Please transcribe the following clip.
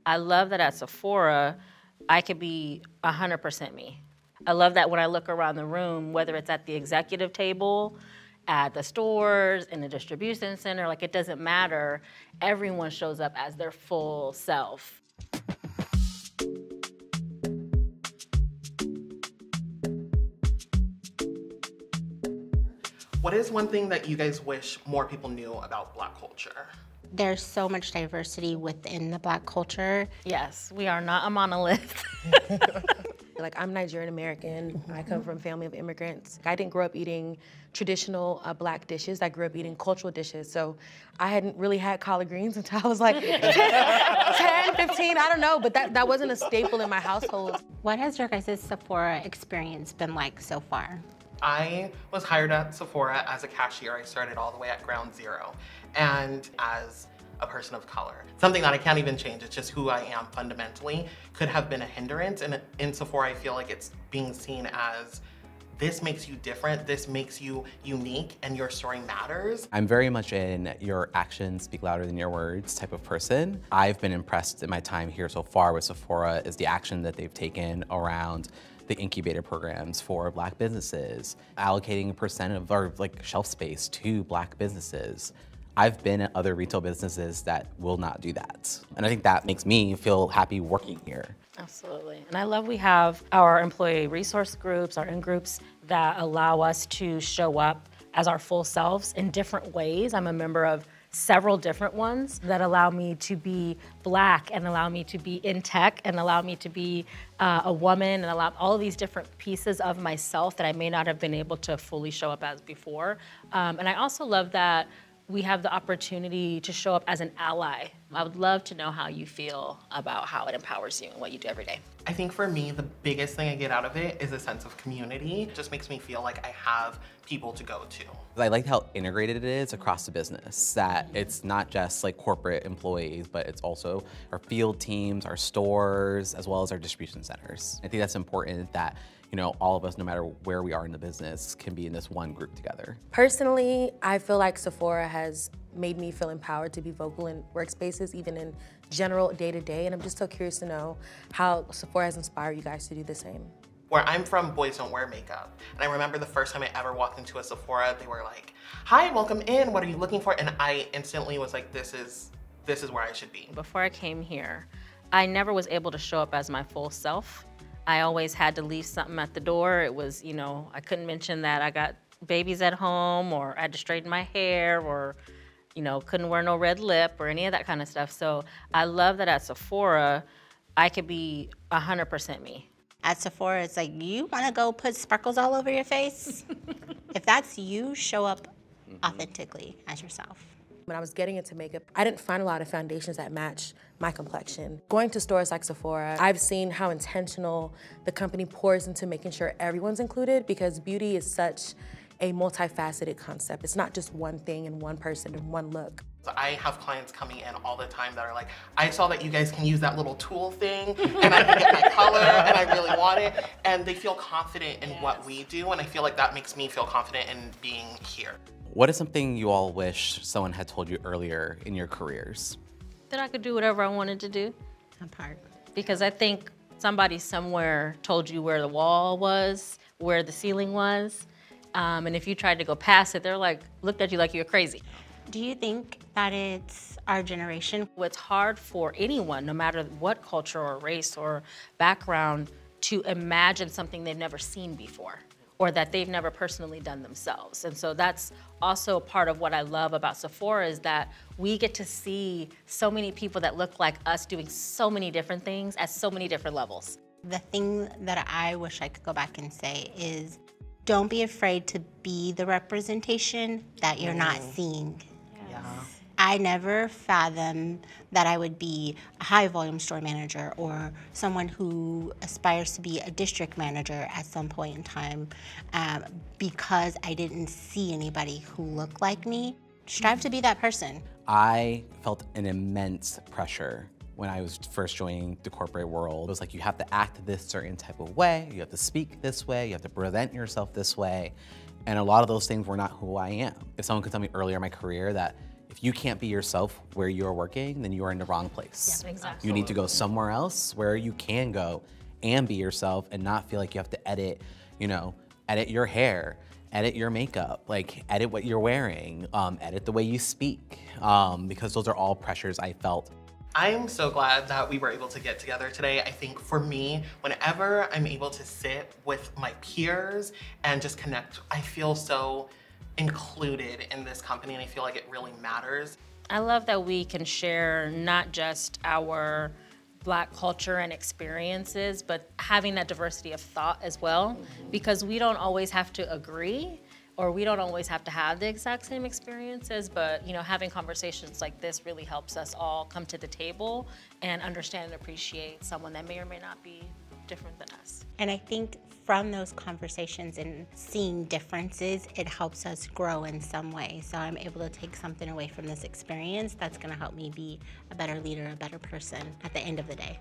I love that at Sephora, I could be 100% me. I love that when I look around the room, whether it's at the executive table, at the stores, in the distribution center, like it doesn't matter. Everyone shows up as their full self. What is one thing that you guys wish more people knew about Black culture? There's so much diversity within the Black culture. Yes, we are not a monolith. Like, I'm Nigerian American. I come from a family of immigrants. I didn't grow up eating traditional Black dishes. I grew up eating cultural dishes. So I hadn't really had collard greens until I was like 10, 15, I don't know. But that wasn't a staple in my household. What has your guys' Sephora experience been like so far? I was hired at Sephora as a cashier. I started all the way at ground zero. And as a person of color, something that I can't even change, it's just who I am fundamentally, could have been a hindrance. And in Sephora, I feel like it's being seen as, this makes you different, this makes you unique, and your story matters. I'm very much in your actions speak louder than your words type of person. I've been impressed in my time here so far with Sephora is the action that they've taken around the incubator programs for Black businesses, allocating a percent of our shelf space to Black businesses. I've been at other retail businesses that will not do that. And I think that makes me feel happy working here. Absolutely. And I love we have our employee resource groups, our in-groups that allow us to show up as our full selves in different ways. I'm a member of several different ones that allow me to be Black and allow me to be in tech and allow me to be a woman and allow all of these different pieces of myself that I may not have been able to fully show up as before. And I also love that we have the opportunity to show up as an ally. I would love to know how you feel about how it empowers you and what you do every day. I think for me, the biggest thing I get out of it is a sense of community. It just makes me feel like I have people to go to. I like how integrated it is across the business, that it's not just like corporate employees, but it's also our field teams, our stores, as well as our distribution centers. I think that's important that all of us, no matter where we are in the business, can be in this one group together. Personally, I feel like Sephora has made me feel empowered to be vocal in workspaces, even in general day-to-day, and I'm just so curious to know how Sephora has inspired you guys to do the same. Where I'm from, boys don't wear makeup. And I remember the first time I ever walked into a Sephora, they were like, "Hi, welcome in, what are you looking for?" And I instantly was like, this is where I should be. Before I came here, I never was able to show up as my full self. I always had to leave something at the door. It was, I couldn't mention that I got babies at home, or I had to straighten my hair, or, couldn't wear no red lip or any of that kind of stuff. So I love that at Sephora, I could be 100% me. At Sephora, it's like, you want to go put sparkles all over your face? If that's you, show up authentically as yourself. When I was getting into makeup, I didn't find a lot of foundations that match my complexion. Going to stores like Sephora, I've seen how intentional the company pours into making sure everyone's included, because beauty is such a multifaceted concept. It's not just one thing and one person and one look. So I have clients coming in all the time that are like, I saw that you guys can use that little tool thing, and I can get my color, and I really want it. And they feel confident in what we do, and I feel like that makes me feel confident in being here. What is something you all wish someone had told you earlier in your careers? That I could do whatever I wanted to do. That part. Because I think somebody somewhere told you where the wall was, where the ceiling was, and if you tried to go past it, they're like, looked at you like you're crazy. Do you think that it's our generation? It's hard for anyone, no matter what culture or race or background, to imagine something they've never seen before, or that they've never personally done themselves. And so that's also part of what I love about Sephora, is that we get to see so many people that look like us doing so many different things at so many different levels. The thing that I wish I could go back and say is, don't be afraid to be the representation that you're not seeing. Yeah. I never fathomed that I would be a high volume store manager or someone who aspires to be a district manager at some point in time because I didn't see anybody who looked like me. Strive to be that person. I felt an immense pressure when I was first joining the corporate world. It was like, you have to act this certain type of way, you have to speak this way, you have to present yourself this way. And a lot of those things were not who I am. If someone could tell me earlier in my career that If you can't be yourself where you're working, then you are in the wrong place. Yeah, exactly. You need to go somewhere else where you can go and be yourself and not feel like you have to edit, edit your hair, edit your makeup, like edit what you're wearing, edit the way you speak, because those are all pressures I felt. I'm so glad that we were able to get together today. I think for me, whenever I'm able to sit with my peers and just connect, I feel so included in this company, and I feel like it really matters. I love that we can share not just our Black culture and experiences, but having that diversity of thought as well, because we don't always have to agree, or we don't always have to have the exact same experiences, but having conversations like this really helps us all come to the table and understand and appreciate someone that may or may not be different than us. And I think from those conversations and seeing differences, it helps us grow in some way. So I'm able to take something away from this experience that's gonna help me be a better leader, a better person at the end of the day.